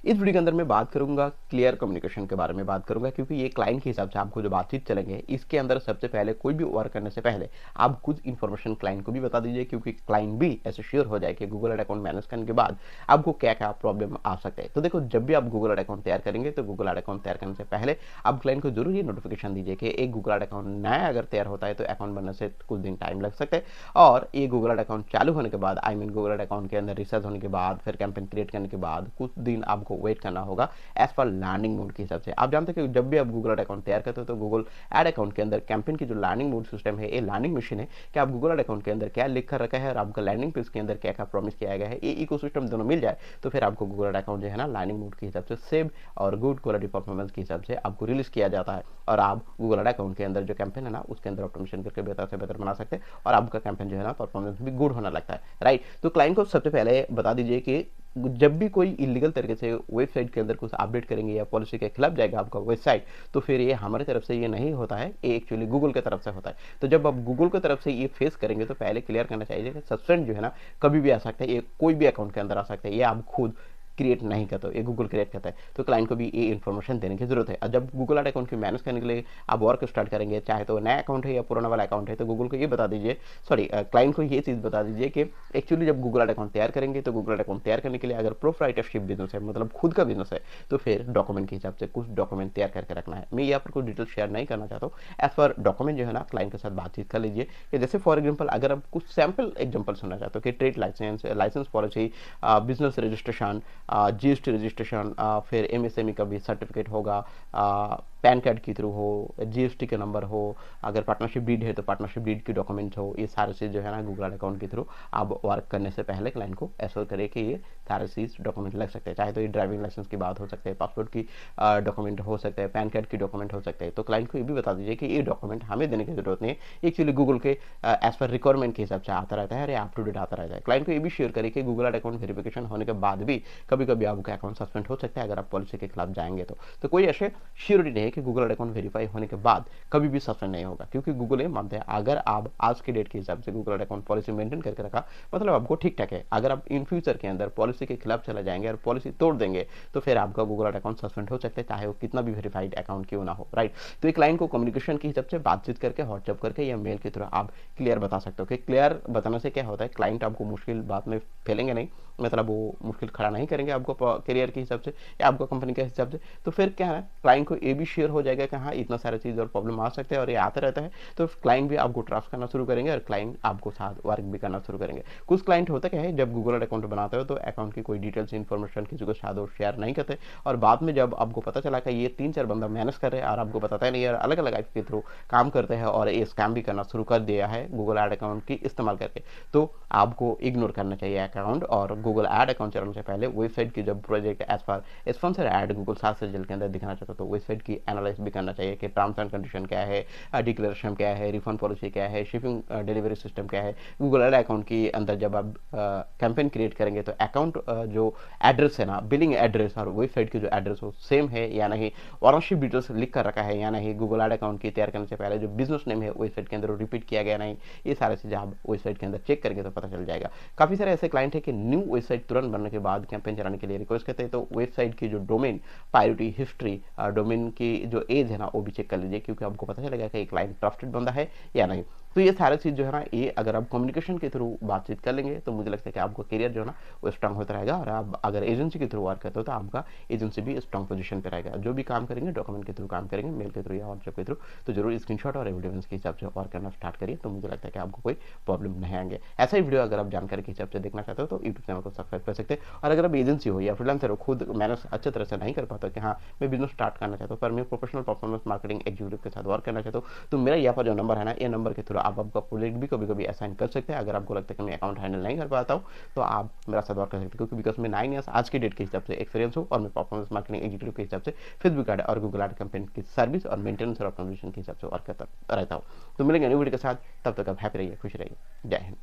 इस वीडियो के अंदर मैं बात करूंगा क्लियर कम्युनिकेशन के बारे में बात करूंगा, क्योंकि ये क्लाइंट के हिसाब से आपको जो बातचीत चलेंगे इसके अंदर सबसे पहले कोई भी वर्क करने से पहले आप कुछ इन्फॉर्मेशन क्लाइंट को भी बता दीजिए, क्योंकि क्लाइंट भी ऐसे श्योर हो जाए कि गूगल एड अकाउंट मैनेज करने के बाद आपको क्या क्या प्रॉब्लम आ सकते हैं। तो देखो, जब भी आप गूगल एड अकाउंट तैयार करेंगे तो गूगल एड अकाउंट तैयार करने से पहले आप क्लाइंट को जरूर ये नोटिफिकेशन दीजिए कि एक गूगल एड अकाउंट नया अगर तैयार होता है तो अकाउंट बनने से कुछ दिन टाइम लग सकता है, और ये गूगल एड अकाउंट चालू होने के बाद गूगल एड अकाउंट के अंदर रिसर्च होने के बाद फिर कैंपेन क्रिएट करने के बाद कुछ दिन आपको वेट करना होगा एज पर लर्निंग मोड के हिसाब से। आप जानते हैं कि जब भी आप गूगल एड अकाउंट तैयार करते हो तो गूगल एड अकाउंट के अंदर कैंपेन की जो लर्निंग मोड सिस्टम है, ये लर्निंग मशीन है कि आप गूगल एड अकाउंट के अंदर क्या लिख कर रखा है और आपका लैंडिंग पेज के अंदर क्या क्या प्रॉमिस किया गया है, ये इकोसिस्टम दोनों मिल जाए तो फिर आपको गूगल एड अकाउंट जो है ना लर्निंग मोड के हिसाब से सेव और गुड क्वालिटी परफॉर्मेंस के हिसाब से आपको रिलीज किया जाता है, और आप गूगल एड अकाउंट के अंदर जो कैंपेन है ना उसके अंदर ऑटोमेशन करके बेहतर से बेहतर बना सकते हैं और आपका कैंपेन जो है ना परफॉर्मेंस भी गुड होने लगता है, राइट। तो क्लाइंट को सबसे पहले बता दीजिए कि जब भी कोई इलीगल तरीके से वेबसाइट के अंदर कुछ अपडेट करेंगे या पॉलिसी के खिलाफ जाएगा आपका वेबसाइट, तो फिर ये हमारी तरफ से ये नहीं होता है, ये एक्चुअली गूगल की तरफ से होता है। तो जब आप गूगल की तरफ से ये फेस करेंगे तो पहले क्लियर करना चाहिए कि सस्पेंड जो है ना कभी भी आ सकता है, ये कोई भी अकाउंट के अंदर आ सकता है, ये आप खुद क्रिएट नहीं करते हो, ये गूगल क्रिएट करता है। तो क्लाइंट को भी ये इन्फॉर्मेशन देने की जरूरत है। और जब गूगल एड अकाउंट की मैनेज करने के लिए आप वर्क स्टार्ट करेंगे, चाहे तो नया अकाउंट है या पुराना वाला अकाउंट है, तो गूगल को ये बता दीजिए, सॉरी क्लाइंट को ये चीज़ बता दीजिए कि एक्चुअली जब गूगल एड अकाउंट तैयार करेंगे तो गूगल एड अकाउंट तैयार करने के लिए अगर प्रोप्राइटरशिप बिजनेस है, मतलब खुद का बिजनेस है, तो फिर डॉक्यूमेंट के हिसाब से कुछ डॉक्यूमेंट तैयार करके रखना है। मैं यहाँ पर कुछ डिटेल शेयर नहीं करना चाहता हूँ। एज पर डॉक्यूमेंट जो है ना क्लाइंट के साथ बातचीत कर लीजिए कि जैसे फॉर एग्जाम्पल अगर आप कुछ सैम्पल एग्जाम्पल सुनना चाहते हो कि trade licence, licence policy, business registration, GST registration, फिर एमएसएमई का भी सर्टिफिकेट होगा, पैन कार्ड के थ्रू हो, जीएसटी के नंबर हो, अगर पार्टनरशिप डीड है तो पार्टनरशिप डीड की डॉक्यूमेंट हो, ये सारे चीज़ जो है ना गूगल अकाउंट के थ्रू आप वर्क करने से पहले क्लाइंट को एश्योर करें कि ये सारे चीज़ डॉक्यूमेंट लग सकते हैं। चाहे तो ये ड्राइविंग लाइसेंस की बात हो सकते हैं, पासपोर्ट की डॉक्यूमेंट हो सकते हैं, पैन कार्ड की डॉक्यूमेंट हो सकते हैं। तो क्लाइंट को ये भी बता दीजिए कि ये डॉक्यूमेंट हमें देने की जरूरत नहीं है, एक्चुअली गूगल के एज पर रिक्वायरमेंट के हिसाब से आता रहता है और अप टू डेट आता रहता है। क्लाइंट को ये भी शेयर करें कि गूगल अकाउंट वेरिफिकेशन होने के बाद भी कभी कभी आपका अकाउंट सस्पेंड हो सकता है अगर आप पॉलिसी के खिलाफ जाएंगे तो कोई ऐसे श्योरिटी नहीं है कि गूगल अकाउंट वेरीफाई होने के बाद कभी भी सस्पेंड नहीं होगा, क्योंकि गूगल ये मानते हैं अगर आप आज के डेट के हिसाब से गूगल अकाउंट पॉलिसी मेंटेन करके रखा मतलब आपको ठीक ठाक है। अगर आप इन फ्यूचर के अंदर पॉलिसी के खिलाफ चले जाएंगे और पॉलिसी तोड़ देंगे तो फिर आपका गूगल अकाउंट सस्पेंड हो सकता है, चाहे वो कितना भी वेरीफाइड अकाउंट क्यों ना हो, राइट। तो एक क्लाइंट को कम्युनिकेशन के हिसाब से बातचीत करके व्हाट्सएप करके या मेल के थ्रू आप क्लियर बता सकते हो कि क्लियर बताने से क्या होता है, क्लाइंट आपको मुश्किल बात में फैलेंगे नहीं, मतलब वो मुश्किल खड़ा नहीं करेंगे आपको करियर के हिसाब से या आपको कंपनी के हिसाब से। तो फिर क्या है, क्लाइंट को ये भी शेयर हो जाएगा कि हाँ इतना सारा चीज़ और प्रॉब्लम आ सकते हैं और ये आता रहता है, तो क्लाइंट भी आपको ट्रस्ट करना शुरू करेंगे और क्लाइंट आपको साथ वर्क भी करना शुरू करेंगे। कुछ क्लाइंट होता क्या है, जब गूगल अकाउंट बनाते हो तो अकाउंट की कोई डिटेल्स इन्फॉर्मेशन किसी को साथ शेयर नहीं करते, और बाद में जब आपको पता चला कि ये 3-4 बंदा मैनेज कर रहे हैं और आपको बताता है नहीं यार, अलग अलग ऐप के थ्रू काम करते हैं और ये स्कैम भी करना शुरू कर दिया है गूगल एड अकाउंट की इस्तेमाल करके, तो आपको इग्नोर करना चाहिए अकाउंट। और गूगल एड अकाउंट चलाने से पहले वेबसाइट की जब project as far sponsor ad Google search result के अंदर दिखाना चाहता तो वेबसाइट की एनालाइज भी करना चाहिए कि टर्म्स एंड कंडीशन क्या है, डिक्लेरेशन क्या है, रिफंड पॉलिसी क्या है, शिपिंग डिलीवरी सिस्टम क्या है। गूगल एड अकाउंट के अंदर जब आप कैंपेन क्रिएट करेंगे तो अकाउंट जो एड्रेस है ना, बिलिंग एड्रेस और वेबसाइट की जो एड्रेस हो सेम है या नहीं, ओनरशिप डिटेल्स लिख कर रखा है या नहीं, गूगल एड अकाउंट की तैयार करने से पहले जो बिजनेस नेम है वेबसाइट के अंदर रिपीट किया गया नहीं, ये सारी चीज़ें आप वेबसाइट के अंदर चेक करेंगे तो पता चल जाएगा। काफ़ी सारे ऐसे क्लाइंट है कि न्यू वेबसाइट तुरंत बनने के बाद कैंपेन चलाने के लिए रिक्वेस्ट करते हैं, तो वेबसाइट की जो डोमेन प्रायोरिटी हिस्ट्री, डोमेन की जो एज है ना वो भी चेक कर लीजिए, क्योंकि आपको पता चलेगा कि क्लाइंट ट्रस्टेड बंदा है या नहीं। तो ये सारी चीज़ जो है ना, ये अगर आप कम्युनिकेशन के थ्रू बातचीत कर लेंगे तो मुझे लगता है कि आपका करियर जो है ना वो स्ट्रांग होता रहेगा, और आप अगर एजेंसी के थ्रू वर्क करते हो तो आपका एजेंसी भी स्ट्रांग पोजीशन पे रहेगा। जो भी काम करेंगे डॉक्यूमेंट के थ्रू काम करेंगे, मेल के थ्रू या व्हाट्सएप के थ्रू, तो जरूर स्क्रीनशॉट और एविडेंस के हिसाब से वर्क करना स्टार्ट करिए, तो मुझे लगता है कि आपको कोई प्रॉब्लम नहीं आएंगे। ऐसा ही वीडियो अगर आप जानकारी के हिसाब से देखना चाहते हो तो यूट्यूब चैनल को सब्सक्राइब कर सकते हैं। और अगर आप एजेंसी हो या फ्रीलांसर हो, खुद मैनेज अच्छे तरह से नहीं कर पाता कि हाँ मैं बिजनेस स्टार्ट करना चाहता हूँ पर मैं प्रोफेशनल परफॉर्मेंस मार्केटिंग एग्जीक्यूटिव के साथ वर्क करना चाहता हूँ, तो मेरा यहाँ पर जो नंबर है ना, ये नंबर के थ्रू आप आपका प्रोजेक्ट भी कभी कभी असाइन कर सकते हैं। अगर आपको लगता है कि मैं अकाउंट हैंडल नहीं कर पाता हूँ तो आप मेरा साथ वर्क कर सकते हैं, क्योंकि बिकॉज मैं 9 ईयर्स आज की डेट के हिसाब से एक्सपीरियंस हूँ और मैं परफॉर्मेंस मार्केटिंग एग्जीक्यूटिव के हिसाब से फेसबुक एड और गूगल एड कैंपेन की सर्विस और मेंटेनेंस और ऑटोमेशन के हिसाब से वर्क करता रहता हूँ। तो मिलेंगे न्यू वीडियो के साथ, तब तक आप हैप्पी रहिए, खुश रहिए। जय हिंद।